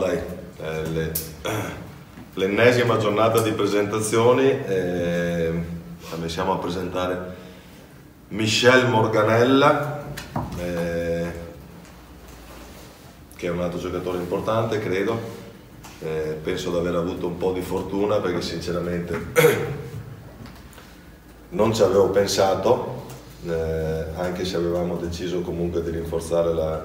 dai, l'ennesima giornata di presentazioni. Siamo a presentare Michel Morganella, che è un altro giocatore importante, credo. Penso di aver avuto un po' di fortuna perché sinceramente non ci avevo pensato, anche se avevamo deciso comunque di rinforzare la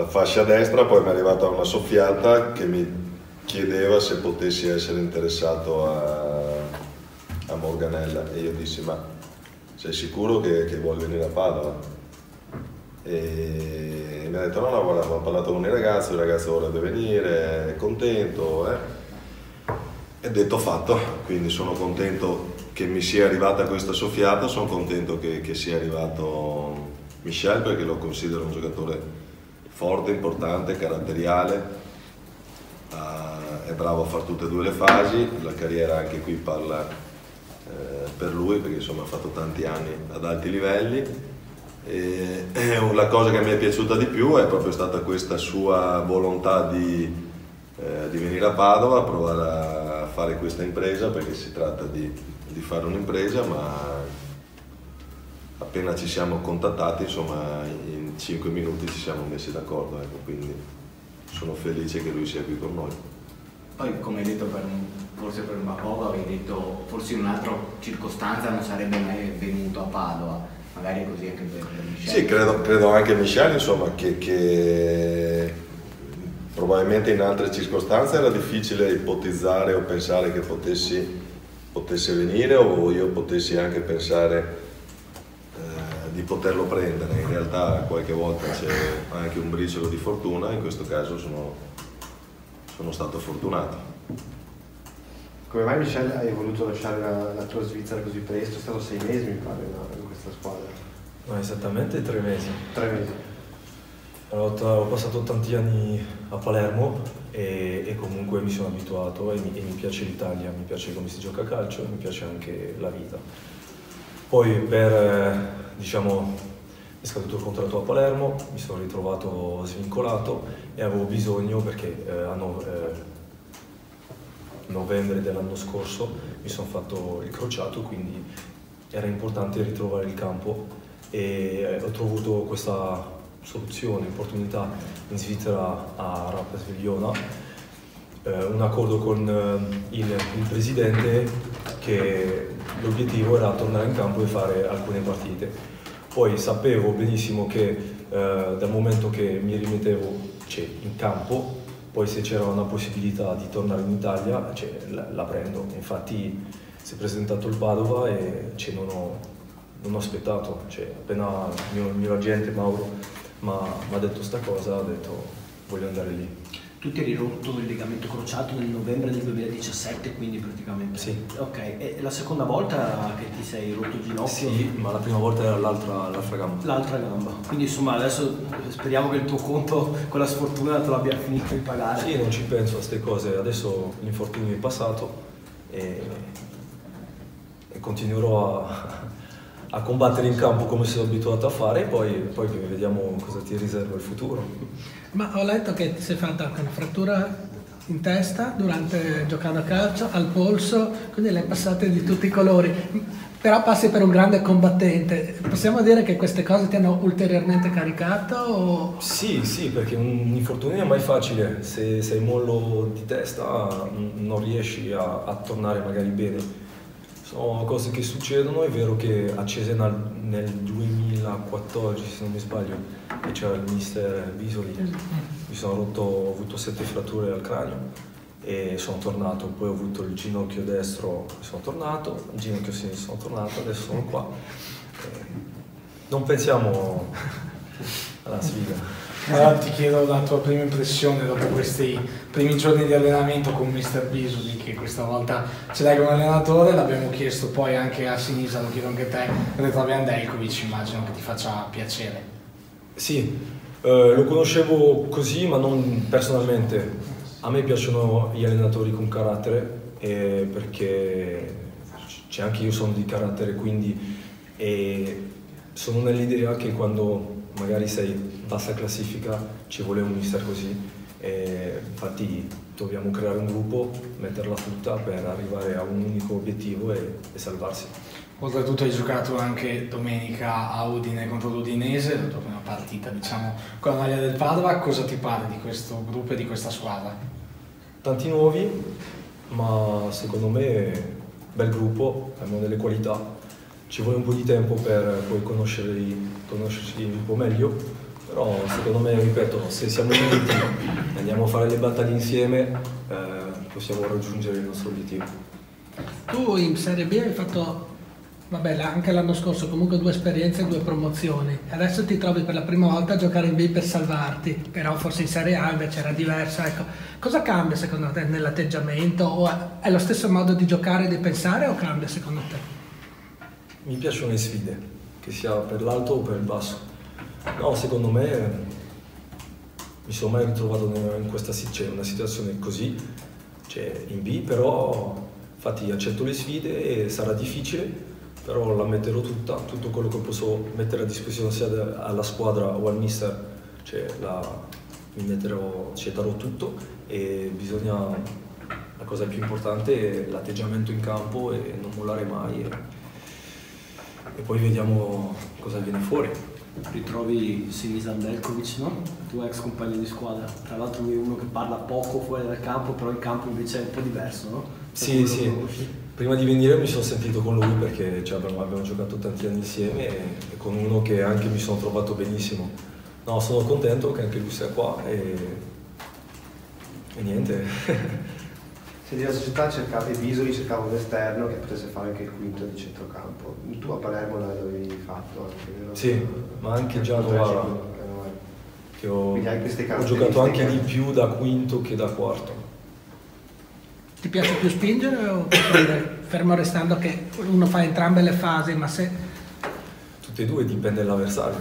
fascia destra. Poi mi è arrivata una soffiata che mi chiedeva se potessi essere interessato a Morganella, e io dissi: ma sei sicuro che vuoi venire a Padova? E mi ha detto: no, guarda, ho parlato con il ragazzo vorrebbe venire, è contento, E detto fatto. Quindi sono contento che mi sia arrivata questa soffiata, sono contento che sia arrivato Michel, perché lo considero un giocatore forte, importante, caratteriale, è bravo a fare tutte e due le fasi, la carriera anche qui parla per lui, perché insomma ha fatto tanti anni ad alti livelli. E la cosa che mi è piaciuta di più è proprio stata questa sua volontà di venire a Padova, provare a fare questa impresa, perché si tratta di fare un'impresa, ma appena ci siamo contattati, insomma, in 5 minuti ci siamo messi d'accordo, ecco, quindi sono felice che lui sia qui con noi. Poi, come hai detto, forse per Bakova avevi detto forse in un'altra circostanza non sarebbe mai venuto a Padova, magari così anche per Michel. Sì, credo anche Michel, insomma, che probabilmente in altre circostanze era difficile ipotizzare o pensare che potesse venire, o io potessi anche pensare di poterlo prendere. In realtà qualche volta c'è anche un briciolo di fortuna, in questo caso sono stato fortunato. Come mai, Michel, hai voluto lasciare la tua Svizzera così presto? È stato 6 mesi, mi pare, in questa squadra. No, esattamente 3 mesi. 3 mesi. Ho passato tanti anni a Palermo e comunque mi sono abituato e mi piace l'Italia, mi piace come si gioca a calcio e mi piace anche la vita. Poi è scaduto il contratto a Palermo, mi sono ritrovato svincolato e avevo bisogno, perché a novembre dell'anno scorso mi sono fatto il crociato, quindi era importante ritrovare il campo e ho trovato questa soluzione, opportunità in Svizzera a Rapperswil-Jona, un accordo con il presidente, che l'obiettivo era tornare in campo e fare alcune partite. Poi sapevo benissimo che dal momento che mi rimettevo in campo, poi se c'era una possibilità di tornare in Italia la prendo. Infatti si è presentato il Padova e non ho aspettato. Appena il mio agente Mauro mi ha detto sta cosa, ho detto voglio andare lì. Tu ti eri rotto il legamento crociato nel novembre del 2017, quindi praticamente? Sì. Ok, e la seconda volta che ti sei rotto il ginocchio? Sì, ma la prima volta era l'altra gamba. L'altra gamba. Quindi insomma adesso speriamo che il tuo conto con la sfortuna te l'abbia finito di pagare. Sì, non ci penso a queste cose. Adesso l'infortunio è passato e continuerò a combattere in campo come sono abituato a fare, e poi vediamo cosa ti riserva il futuro. Ma ho letto che ti sei fatta anche una frattura in testa durante giocando a calcio, al polso, quindi le hai passate di tutti i colori, però passi per un grande combattente. Possiamo dire che queste cose ti hanno ulteriormente caricato? O... Sì, perché un infortunio è mai facile. Se sei mollo di testa non riesci a tornare magari bene. Sono cose che succedono. È vero che a Cesena nel 2014, se non mi sbaglio, c'era il mister Bisoli, mi sono rotto, ho avuto 7 fratture al cranio e sono tornato. Poi ho avuto il ginocchio destro, sono tornato, il ginocchio sinistro, sono tornato, adesso sono qua. Non pensiamo alla sfida. Allora ti chiedo la tua prima impressione dopo questi primi giorni di allenamento con Mister Bisoli, che questa volta ce l'hai come allenatore. L'abbiamo chiesto poi anche a Sinisa, lo chiedo anche a te, Retrovian Delkovic, immagino che ti faccia piacere. Sì, lo conoscevo così, ma non personalmente. A me piacciono gli allenatori con carattere, perché anche io sono di carattere, quindi sono nell'idea che quando magari sei bassa classifica ci vuole un mister così, E infatti dobbiamo creare un gruppo, metterla tutta per arrivare a un unico obiettivo e salvarsi. Oltretutto hai giocato anche domenica a Udine contro l'Udinese, la tua prima partita diciamo con la maglia del Padova. Cosa ti pare di questo gruppo e di questa squadra? Tanti nuovi, ma secondo me bel gruppo, abbiamo delle qualità, ci vuole un po' di tempo per poi conoscerci un po' meglio, però secondo me, ripeto, se siamo uniti e andiamo a fare le battaglie insieme possiamo raggiungere il nostro obiettivo. Tu in Serie B hai fatto, vabbè, anche l'anno scorso comunque 2 esperienze e 2 promozioni, adesso ti trovi per la prima volta a giocare in B per salvarti, però forse in Serie A invece era diverso, ecco. Cosa cambia secondo te nell'atteggiamento, o è lo stesso modo di giocare e di pensare, o cambia secondo te? Mi piacciono le sfide, che sia per l'alto o per il basso. No, secondo me mi sono mai ritrovato in una situazione così, cioè in B, però infatti accetto le sfide e sarà difficile, però la metterò tutta, tutto quello che posso mettere a disposizione sia alla squadra o al mister, cioè ci darò tutto, e la cosa più importante è l'atteggiamento in campo e non mollare mai, e poi vediamo cosa viene fuori. Ritrovi Sinisa Andelkovic, no? Tuo ex compagno di squadra, tra l'altro lui è uno che parla poco fuori dal campo, però il campo invece è un po' diverso, no? Sì. Prima di venire mi sono sentito con lui perché abbiamo giocato tanti anni insieme, e con uno che anche mi sono trovato benissimo. No, sono contento che anche lui sia qua e niente. Se di la società cercava Bisoli, cercava un esterno che potesse fare anche il quinto di centrocampo. Tu a Palermo l'avevi fatto anche, vero? Sì, ma anche già a Novara, che ho giocato anche di più da quinto che da quarto. Ti piace più spingere o prendere, fermo restando che uno fa entrambe le fasi, ma se... Tutte e due, dipende dall'avversario.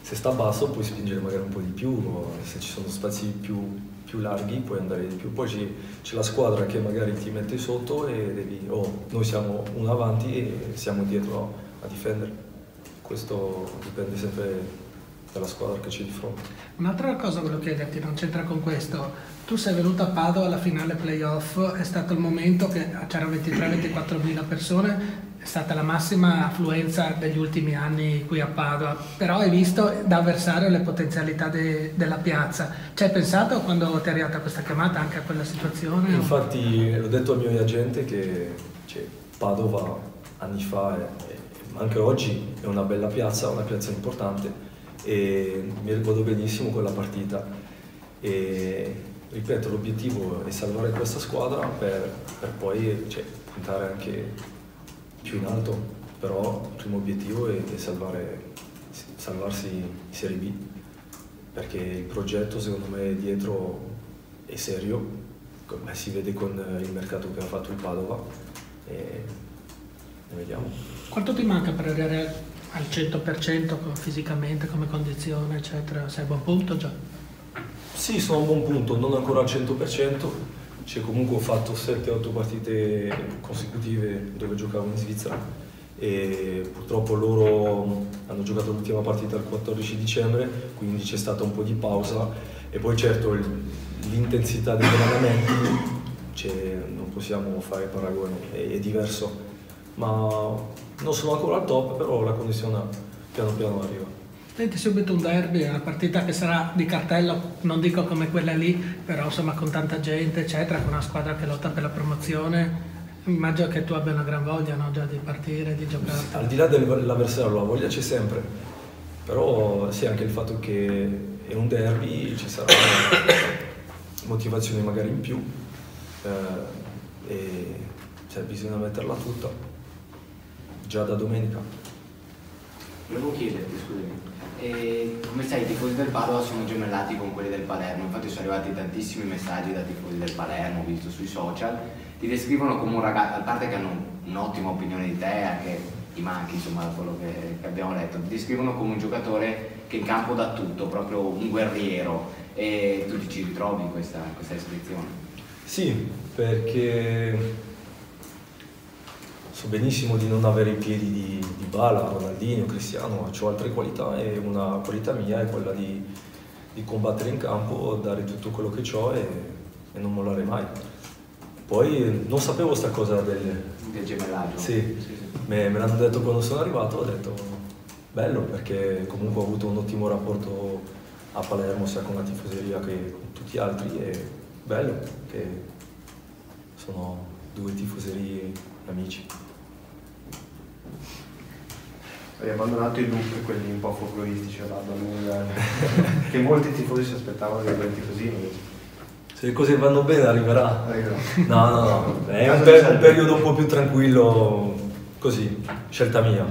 Se sta basso puoi spingere magari un po' di più, o se ci sono spazi più larghi puoi andare di più. Poi c'è la squadra che magari ti mette sotto e noi siamo uno avanti e siamo dietro a difendere. Questo dipende sempre dalla squadra che c'è di fronte. Un'altra cosa volevo chiederti, non c'entra con questo. Tu sei venuto a Padova alla finale playoff, è stato il momento che c'erano 23-24 mila persone, è stata la massima affluenza degli ultimi anni qui a Padova, però hai visto da avversario le potenzialità della piazza. Ci hai pensato quando ti è arrivata questa chiamata anche a quella situazione? Infatti l'ho detto al mio agente che Padova anni fa ma anche oggi è una bella piazza, una piazza importante, e mi ricordo benissimo quella partita. E ripeto, l'obiettivo è salvare questa squadra per poi puntare anche più in alto, però il primo obiettivo è salvarsi in Serie B, perché il progetto secondo me dietro è serio, si vede con il mercato che ha fatto il Padova, e vediamo. Quanto ti manca per arrivare al 100% fisicamente, come condizione, eccetera? Sei a buon punto già? Sì, sono a un buon punto, non ancora al 100%, comunque ho fatto 7-8 partite consecutive dove giocavo in Svizzera, e purtroppo loro hanno giocato l'ultima partita il 14 dicembre, quindi c'è stata un po' di pausa, e poi certo l'intensità degli allenamenti non possiamo fare paragoni, è diverso, ma non sono ancora al top, però la condizione piano piano arriva. Senti, subito un derby, una partita che sarà di cartello, non dico come quella lì, però insomma con tanta gente, eccetera, con una squadra che lotta per la promozione. Immagino che tu abbia una gran voglia, no, già di partire, di giocare. Al di là dell'avversario, la voglia c'è sempre, però sì, anche il fatto che è un derby, ci sarà motivazione magari in più, e bisogna metterla tutta, già da domenica. Volevo chiederti, scusami, come sai, i tifosi del Padova sono gemellati con quelli del Palermo, infatti sono arrivati tantissimi messaggi da tifosi del Palermo, visto sui social, ti descrivono come un ragazzo, a parte che hanno un'ottima opinione di te, anche i manchi, insomma, da quello che abbiamo letto, ti descrivono come un giocatore che in campo dà tutto, proprio un guerriero, e tu ci ritrovi questa descrizione? Sì, perché so benissimo di non avere i piedi di Bala, Ronaldinho, Cristiano, ho altre qualità, e una qualità mia è quella di di combattere in campo, dare tutto quello che ho e non mollare mai. Poi non sapevo sta cosa del gemellaggio. Sì, me l'hanno detto quando sono arrivato, ho detto bello, perché comunque ho avuto un ottimo rapporto a Palermo sia con la tifoseria che con tutti gli altri, e bello che sono due tifoserie amici. Hai abbandonato i look, quelli un po' folcloristici, che molti tifosi si aspettavano di avere tifosini. Se le cose vanno bene arriverà. No, è un periodo un po' più tranquillo, così, scelta mia.